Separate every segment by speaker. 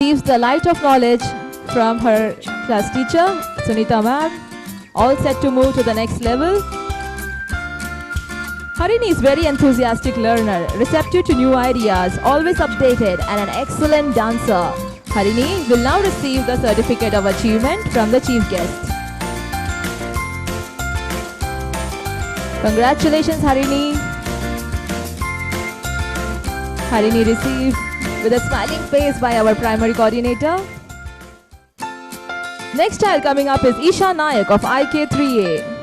Speaker 1: receives the light of knowledge from her class teacher, Sunita ma'am. All set to move to the next level. Harini is very enthusiastic learner, receptive to new ideas, always updated and an excellent dancer. Harini will now receive the certificate of achievement from the chief guest. Congratulations, Harini. Harini received with a smiling face by our primary coordinator. Next child coming up is Isha Nayak of IK3A.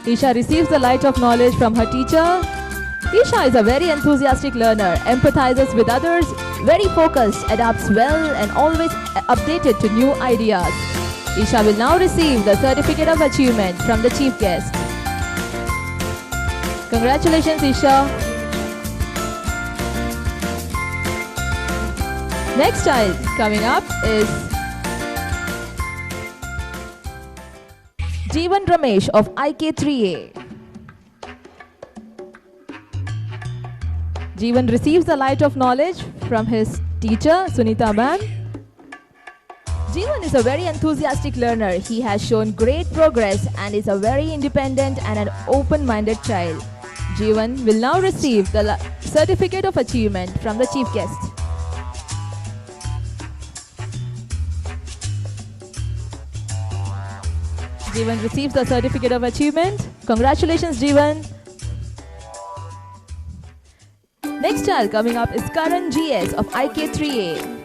Speaker 1: Isha receives the light of knowledge from her teacher. Isha is a very enthusiastic learner, empathizes with others, very focused, adapts well and always updated to new ideas. Isha will now receive the certificate of achievement from the chief guest. Congratulations, Isha. Next child coming up is Jeevan Ramesh of IK3A. Jeevan receives the light of knowledge from his teacher, Sunita ma'am. Jeevan is a very enthusiastic learner. He has shown great progress and is a very independent and an open-minded child. Jeevan will now receive the certificate of achievement from the chief guest. Jeevan receives the certificate of achievement. Congratulations, Jeevan. Next child coming up is Karan GS of IK3A.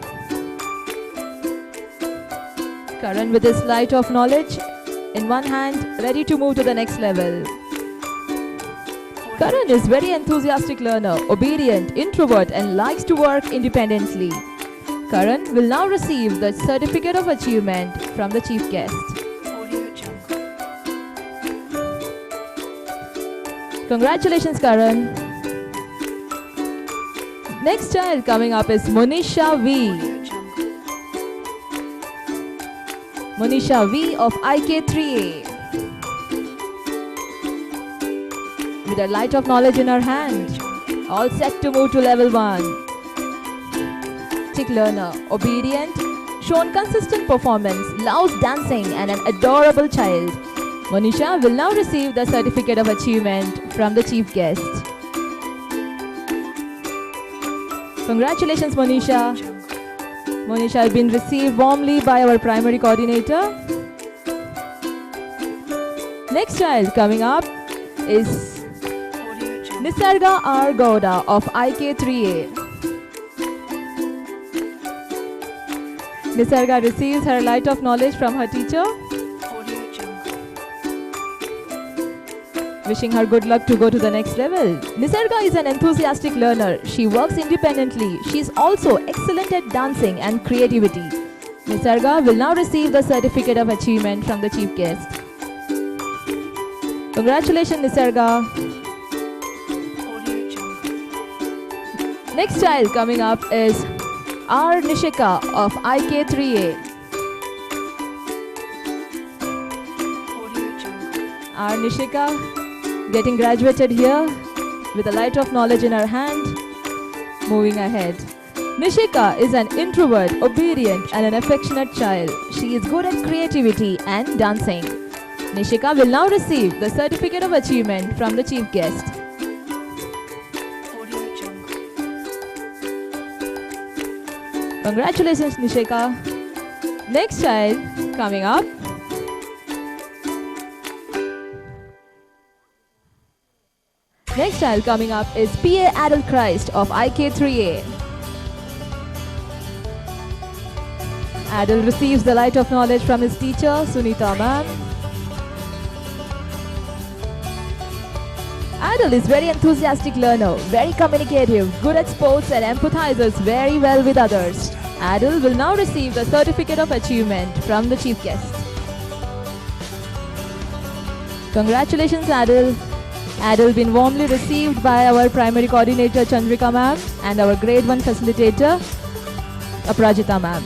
Speaker 1: Karan with his light of knowledge in one hand, ready to move to the next level. Karan is very enthusiastic learner, obedient, introvert and likes to work independently. Karan will now receive the certificate of achievement from the chief guest. Congratulations, Karan. Next child coming up is Monisha V. Monisha V of IK3A. With a light of knowledge in her hand, all set to move to level 1. Tick learner, obedient, shown consistent performance, loves dancing and an adorable child. Monisha will now receive the certificate of achievement from the chief guest. Congratulations, Monisha. Monisha has been received warmly by our primary coordinator. Next child coming up is Nisarga R. Gowda of IK3A. Nisarga receives her light of knowledge from her teacher. Wishing her good luck to go to the next level. Nisarga is an enthusiastic learner. She works independently. She is also excellent at dancing and creativity. Nisarga will now receive the certificate of achievement from the chief guest. Congratulations, Nisarga. Next child coming up is R. Nishika of IK3A. R. Nishika getting graduated here with a light of knowledge in her hand, moving ahead. Nishika is an introvert, obedient and an affectionate child. She is good at creativity and dancing. Nishika will now receive the certificate of achievement from the chief guest. Congratulations, Nishika. Next child coming up is PA Adel Christ of IK3A. Adel receives the light of knowledge from his teacher, Sunita ma'am. Adel is very enthusiastic learner, very communicative, good at sports and empathizes very well with others. Adel will now receive the certificate of achievement from the chief guest. Congratulations, Adel. Adel been warmly received by our primary coordinator Chandrika ma'am and our grade 1 facilitator Aprajita ma'am.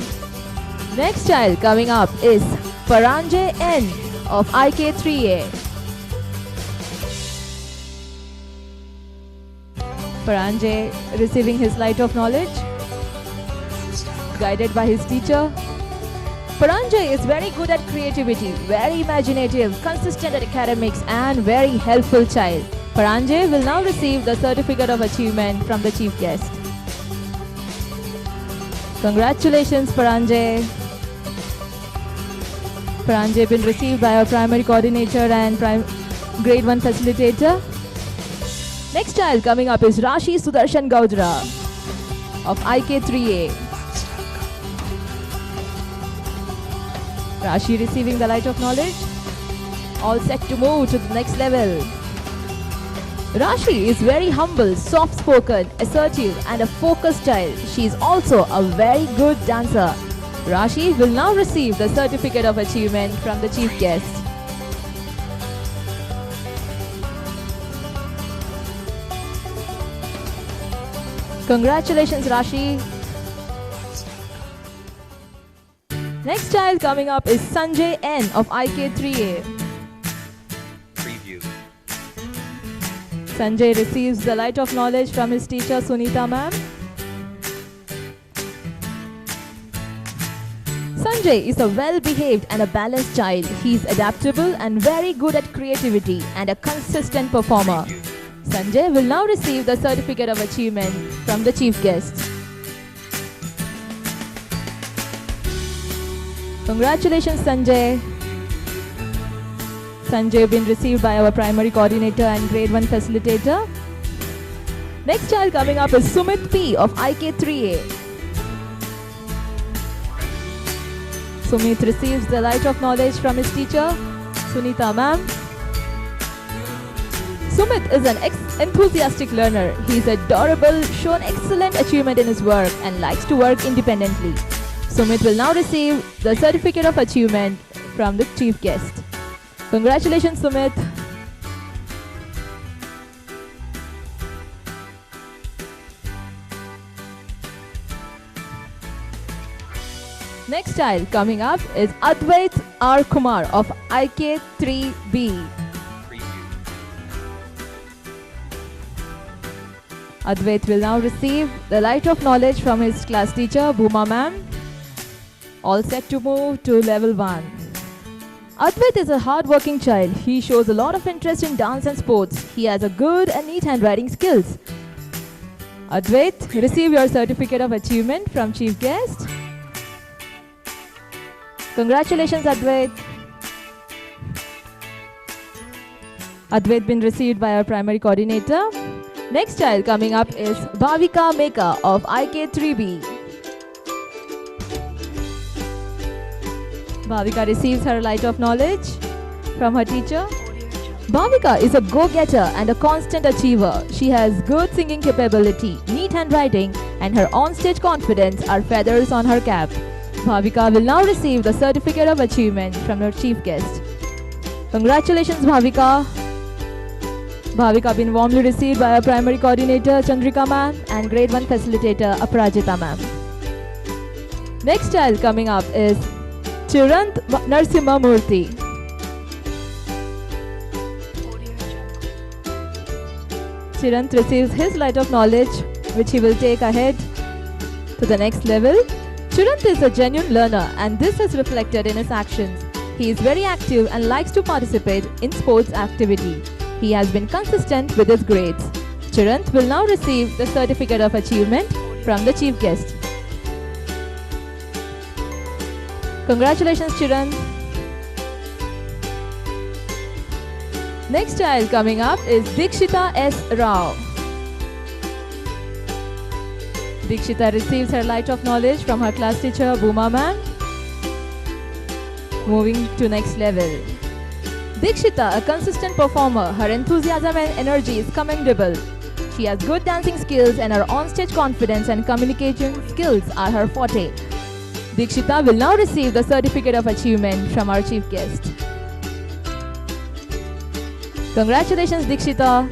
Speaker 1: Next child coming up is Paranjay N of IK3A. Paranjay receiving his light of knowledge, guided by his teacher. Paranjay is very good at creativity, very imaginative, consistent at academics and very helpful child. Paranjay will now receive the certificate of achievement from the chief guest. Congratulations, Paranjay. Paranjay been received by our primary coordinator and grade 1 facilitator. Next child coming up is Rashi Sudarshan Gaudra of IK3A. Rashi receiving the light of knowledge, all set to move to the next level. Rashi is very humble, soft-spoken, assertive and a focused child. She is also a very good dancer. Rashi will now receive the certificate of achievement from the chief guest. Congratulations, Rashi. Next child coming up is Sanjay N of IK3A.
Speaker 2: Preview.
Speaker 1: Sanjay receives the light of knowledge from his teacher Sunita ma'am. Sanjay is a well-behaved and a balanced child. He is adaptable and very good at creativity and a consistent performer. Sanjay will now receive the certificate of achievement from the chief guest. Congratulations, Sanjay. Sanjay been received by our primary coordinator and grade 1 facilitator. Next child coming up is Sumit P of IK3A. Sumit receives the light of knowledge from his teacher, Sunita ma'am. Sumit is an enthusiastic learner. He is adorable, shown excellent achievement in his work and likes to work independently. Sumit will now receive the certificate of achievement from the chief guest. Congratulations, Sumit. Next child coming up is Advait R. Kumar of IK3B. Advait will now receive the light of knowledge from his class teacher, Bhuma ma'am. All set to move to level 1. Advait is a hard-working child. He shows a lot of interest in dance and sports. He has a good and neat handwriting skills. Advait, receive your certificate of achievement from chief guest. Congratulations, Advait. Advait been received by our primary coordinator. Next child coming up is Bhavika Meka of IK3B. Bhavika receives her light of knowledge from her teacher. Bhavika is a go-getter and a constant achiever. She has good singing capability, neat handwriting, and her on-stage confidence are feathers on her cap. Bhavika will now receive the certificate of achievement from her chief guest. Congratulations, Bhavika. Bhavika been warmly received by our primary coordinator Chandrika ma'am and grade 1 facilitator Aparajita ma'am. Next child coming up is Chirant Narsimha Murthy. Chirant receives his light of knowledge, which he will take ahead to the next level. Chirant is a genuine learner and this is reflected in his actions. He is very active and likes to participate in sports activity. He has been consistent with his grades. Chirant will now receive the certificate of achievement from the chief guest. Congratulations, Chirant. Next child coming up is Dikshita S. Rao. Dikshita receives her light of knowledge from her class teacher Bhuma ma'am. Moving to next level. Dikshita, a consistent performer, her enthusiasm and energy is commendable. She has good dancing skills and her on-stage confidence and communication skills are her forte. Dikshita will now receive the certificate of achievement from our chief guest. Congratulations, Dikshita.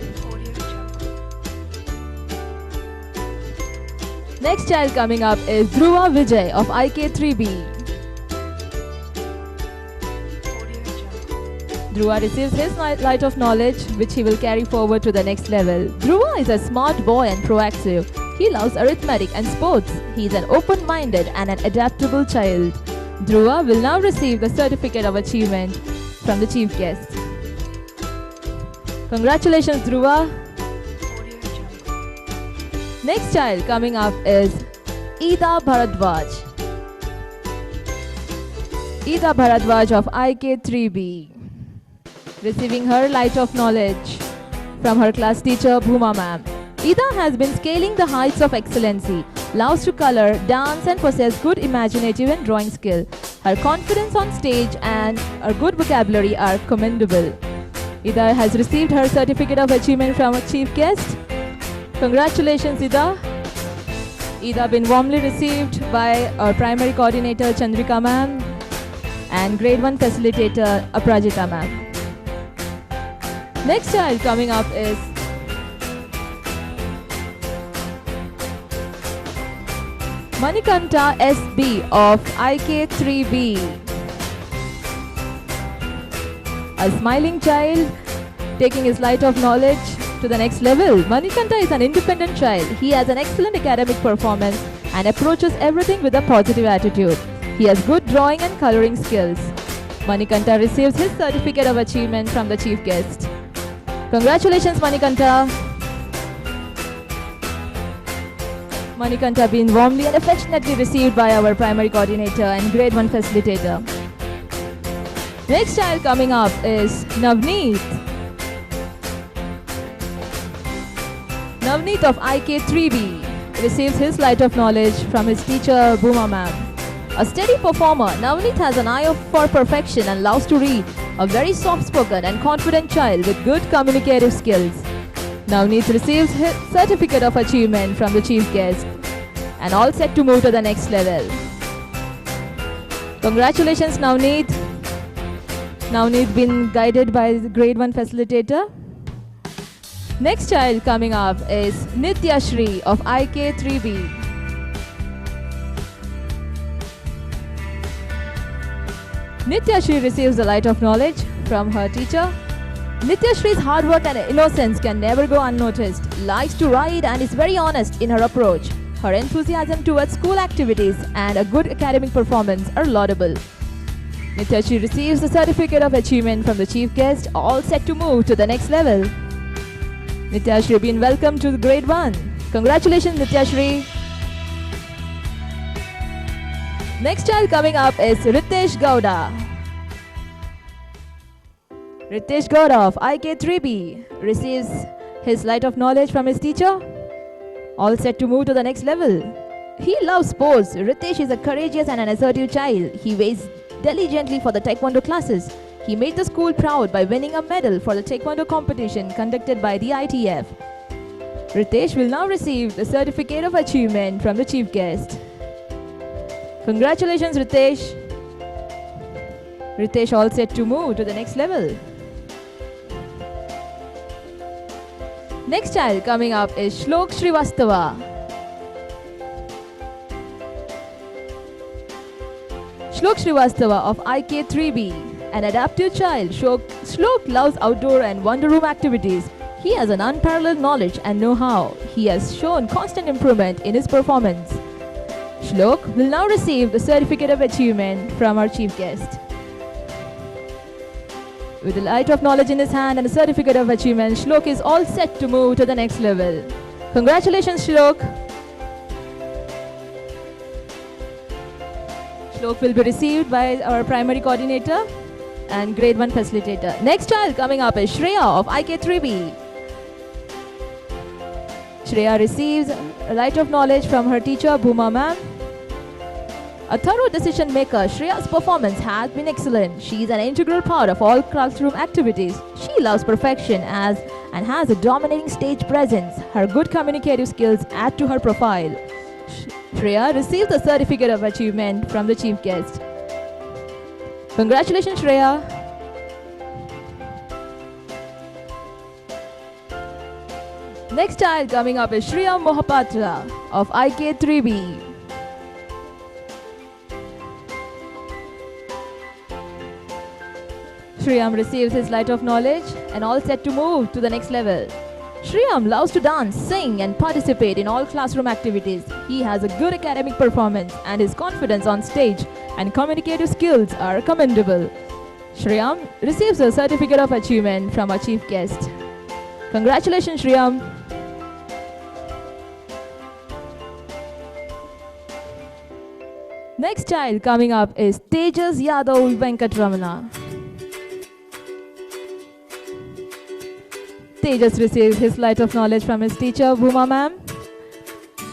Speaker 1: Next child coming up is Dhruva Vijay of IK3B. Dhruva receives his light of knowledge, which he will carry forward to the next level. Dhruva is a smart boy and proactive. He loves arithmetic and sports. He is an open-minded and an adaptable child. Dhruva will now receive the certificate of achievement from the chief guest. Congratulations, Dhruva. Next child coming up is Ida Bharadwaj. Ida Bharadwaj of IK3B, receiving her light of knowledge from her class teacher Bhuma ma'am. Ida has been scaling the heights of excellency, loves to color, dance and possess good imaginative and drawing skill. Her confidence on stage and her good vocabulary are commendable. Ida has received her certificate of achievement from a chief guest. Congratulations, Ida. Ida been warmly received by our primary coordinator Chandrika ma'am and grade 1 facilitator Aprajita ma'am. Next child coming up is Manikanta SB of IK3B. A smiling child taking his light of knowledge to the next level. Manikanta is an independent child. He has an excellent academic performance and approaches everything with a positive attitude. He has good drawing and coloring skills. Manikanta receives his certificate of achievement from the chief guest. Congratulations, Manikanta. Manikanta being warmly and affectionately received by our primary coordinator and grade 1 facilitator. Next child coming up is Navneet. Navneet of IK3B receives his light of knowledge from his teacher Bhuma ma'am. A steady performer, Navneet has an eye for perfection and loves to read. A very soft-spoken and confident child with good communicative skills. Navneet receives his certificate of achievement from the chief guest and all set to move to the next level. Congratulations, Navneet. Navneet been guided by the grade 1 facilitator. Next child coming up is Nitya Shri of IK3B. Nitya Shri receives the light of knowledge from her teacher. Nitya Shri's hard work and innocence can never go unnoticed. Likes to ride and is very honest in her approach. Her enthusiasm towards school activities and a good academic performance are laudable. Nitya Shri receives the certificate of achievement from the chief guest, all set to move to the next level. Nitya Shri been welcomed to grade 1. Congratulations, Nitya Shri. Next child coming up is Ritesh Gowda. Ritesh Gowda of IK3B receives his light of knowledge from his teacher, all set to move to the next level. He loves sports. Ritesh is a courageous and an assertive child. He waits diligently for the Taekwondo classes. He made the school proud by winning a medal for the Taekwondo competition conducted by the ITF. Ritesh will now receive the certificate of achievement from the chief guest. Congratulations, Ritesh. Ritesh all set to move to the next level. Next child coming up is Shlok Srivastava. Shlok Srivastava of IK3B, an adaptive child. Shlok loves outdoor and wonder room activities. He has an unparalleled knowledge and know-how. He has shown constant improvement in his performance. Shlok will now receive the certificate of achievement from our chief guest. With the light of knowledge in his hand and a certificate of achievement, Shlok is all set to move to the next level. Congratulations, Shlok. Shlok will be received by our primary coordinator and grade 1 facilitator. Next child coming up is Shreya of IK3B. Shreya receives a light of knowledge from her teacher Bhuma ma'am. A thorough decision maker, Shreya's performance has been excellent. She is an integral part of all classroom activities. She loves perfection and has a dominating stage presence. Her good communicative skills add to her profile. Shreya received the certificate of achievement from the chief guest. Congratulations, Shreya. Next child coming up is Shreya Mohapatra of IK3B. Shriyam receives his light of knowledge and all set to move to the next level. Shriyam loves to dance, sing, and participate in all classroom activities. He has a good academic performance, and his confidence on stage and communicative skills are commendable. Shriyam receives a certificate of achievement from our chief guest. Congratulations, Shriyam. Next child coming up is Tejas Yadav Venkatramana. Tejas receives his light of knowledge from his teacher, Bhuma ma'am.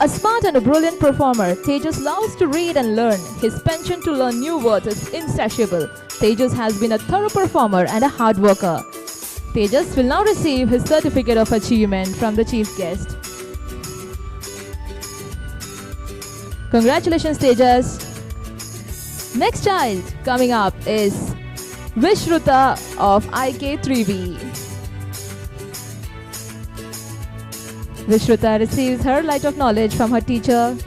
Speaker 1: A smart and a brilliant performer, Tejas loves to read and learn. His penchant to learn new words is insatiable. Tejas has been a thorough performer and a hard worker. Tejas will now receive his certificate of achievement from the chief guest. Congratulations, Tejas. Next child coming up is Vishruta of IK3B. Vishruta receives her light of knowledge from her teacher,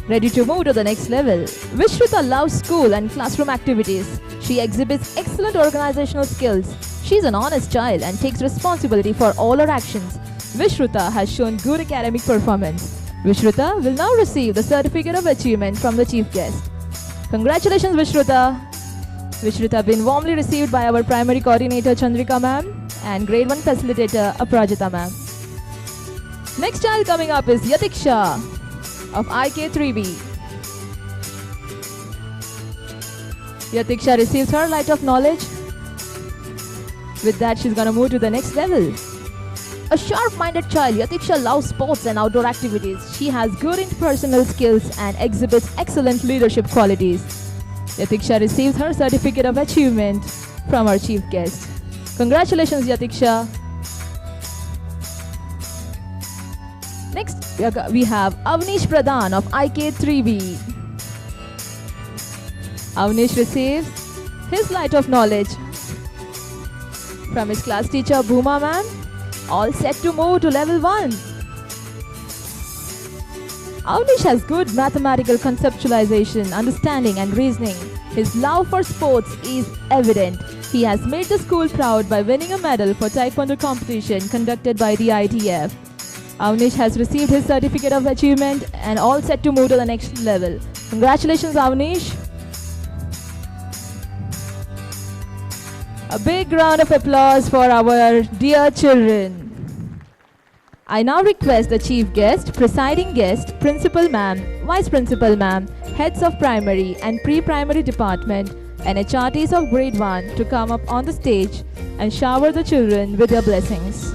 Speaker 1: ready to move to the next level. Vishruta loves school and classroom activities. She exhibits excellent organizational skills. She's an honest child and takes responsibility for all her actions. Vishruta has shown good academic performance. Vishruta will now receive the certificate of achievement from the chief guest. Congratulations, Vishruta. Vishruta been warmly received by our primary coordinator Chandrika ma'am and grade 1 facilitator Aprajita ma'am. Next child coming up is Yatiksha of IK3B. Yatiksha receives her light of knowledge. With that, she's gonna move to the next level. A sharp-minded child, Yatiksha loves sports and outdoor activities. She has good interpersonal skills and exhibits excellent leadership qualities. Yatiksha receives her certificate of achievement from our chief guest. Congratulations, Yatiksha. Next, we have Avnish Pradhan of IK3B. Avnish receives his light of knowledge from his class teacher Bhuma ma'am, all set to move to level 1. Avnish has good mathematical conceptualization, understanding and reasoning. His love for sports is evident. He has made the school proud by winning a medal for Taekwondo competition conducted by the ITF. Avnish has received his certificate of achievement and all set to move to the next level. Congratulations, Avnish. A big round of applause for our dear children. I now request the chief guest, presiding guest, principal ma'am, vice principal ma'am, heads of primary and pre-primary department and HRTs of grade 1 to come up on the stage and shower the children with their blessings.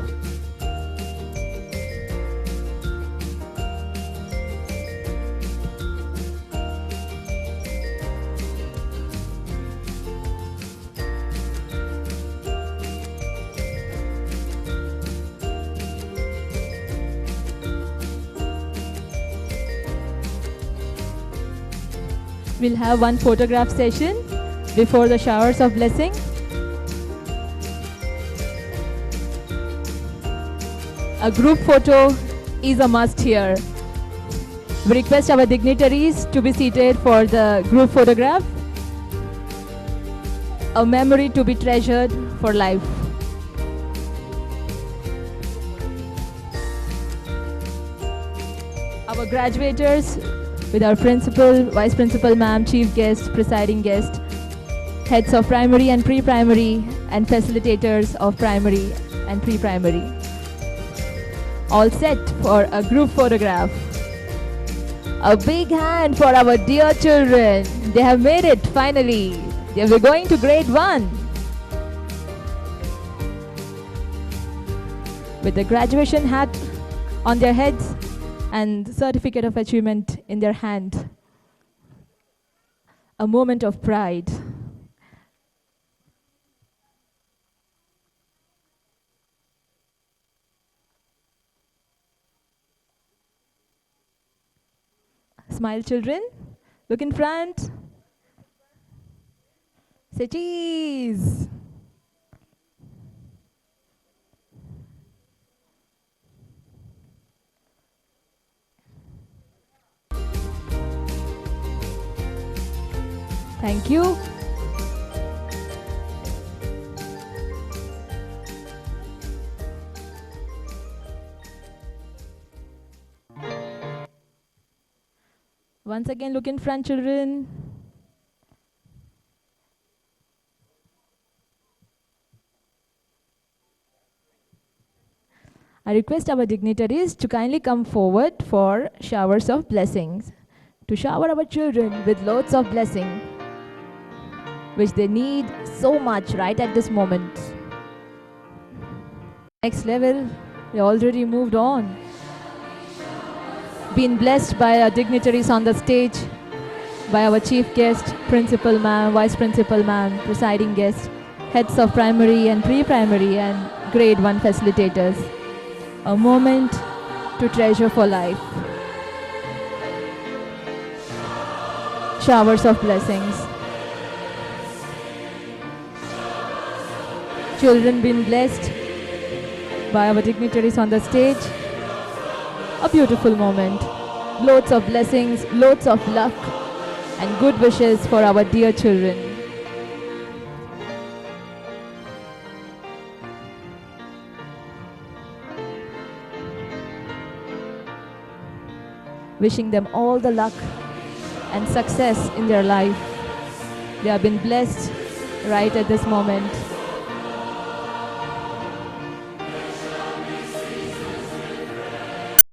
Speaker 1: We'll have one photograph session before the showers of blessing. A group photo is a must here. We request our dignitaries to be seated for the group photograph. A memory to be treasured for life. Our graduates with our principal, vice principal ma'am, chief guest, presiding guest, heads of primary and pre-primary and facilitators of primary and pre-primary. All set for a group photograph. A big hand for our dear children. They have made it finally. They will be going to grade 1. With the graduation hat on their heads and certificate of achievement in their hand. A moment of pride. Smile, children. Look in front. Say cheese. Thank you. Once again, look in front, children. I request our dignitaries to kindly come forward for showers of blessings, to shower our children with loads of blessing, which they need so much right at this moment. Next level, they already moved on. Been blessed by our dignitaries on the stage, by our chief guest, principal ma'am, vice principal ma'am, presiding guest, heads of primary and pre-primary and grade 1 facilitators. A moment to treasure for life. Showers of blessings. Children being blessed by our dignitaries on the stage. A beautiful moment. Loads of blessings, loads of luck and good wishes for our dear children. Wishing them all the luck and success in their life. They have been blessed right at this moment.